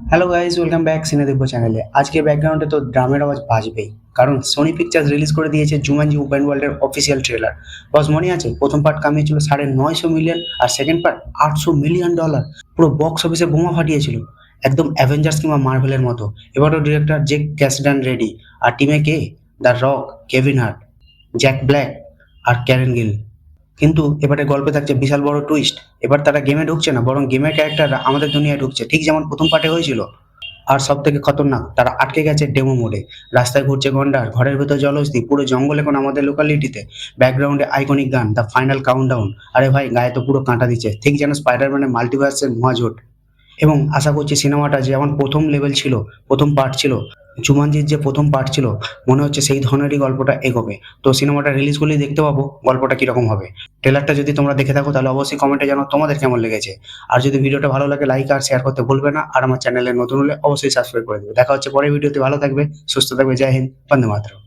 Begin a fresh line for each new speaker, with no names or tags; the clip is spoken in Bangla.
হ্যালো গাইজ, ওয়েলকাম ব্যাক সিনেদিব্য চ্যানেলে। আজকে ব্যাকগ্রাউন্ডে তো ড্রামের আওয়াজ বাজবেই, কারণ সোনি পিকচার্স রিলিজ করে দিয়েছে জুমানজি ওপেন ওয়ার্ল্ডের অফিসিয়াল ট্রেলার। বস মনে আছে প্রথম পার্ট কামিয়েছিল 950 মিলিয়ন, আর সেকেন্ড পার্ট $800 মিলিয়ন। পুরো বক্স অফিসে বোমা ফাটিয়েছিল, একদম অ্যাভেঞ্জার্স কিংবা মার্ভেলের মতো। এবারও ডিরেক্টর জেক ক্যাসডান রেডি, আর টিমে কে? The Rock, Kevin Hart, Jack Black আর ক্যারেন গিল। কিন্তু এবারে গল্পে থাকছে বিশাল বড় টুইস্ট। এবার তারা গেমে ঢুকছে না, বরং গেমের ক্যারেক্টাররা আমাদের দুনিয়ায় ঢুকছে, ঠিক যেমন প্রথম পার্টে হয়েছিল। আর সব থেকে খতরনাক, তারা আটকে গেছে ডেমো মোডে। রাস্তায় ঘুরছে গন্ডার, ঘরের ভেতর জলহস্তি, পুরো জঙ্গল এখন আমাদের লোকালিটিতে। ব্যাকগ্রাউন্ডে আইকনিক গান, দ্য ফাইনাল কাউন্টডাউন। আরে ভাই, গায়ে তো পুরো কাঁটা দিচ্ছে, ঠিক যেন স্পাইডারম্যানের মাল্টিভার্সের মহাজোট। এবং আশা করছি সিনেমাটা যেমন প্রথম লেভেল ছিল, প্রথম পার্ট ছিল, জুমানজির যে প্রথম পার্ট ছিল, মনে হচ্ছে সেই ধরনেরই গল্পটা এগোবে। তো সিনেমাটা রিলিজ করলেই দেখতে পাবো গল্পটা কিরকম হবে। ট্রেলারটা যদি তোমরা দেখে থাকো তাহলে অবশ্যই কমেন্টে জানাও তোমাদের কেমন লেগেছে। আর যদি ভিডিওটা ভালো লাগে, লাইক আর শেয়ার করতে ভুলবে না। আর আমার চ্যানেলে নতুন হলে অবশ্যই সাবস্ক্রাইব করে দেবে। দেখা হচ্ছে পরের ভিডিওতে। ভালো থাকবে, সুস্থ থাকবে। জয় হিন্দ, বন্দে মাতরম।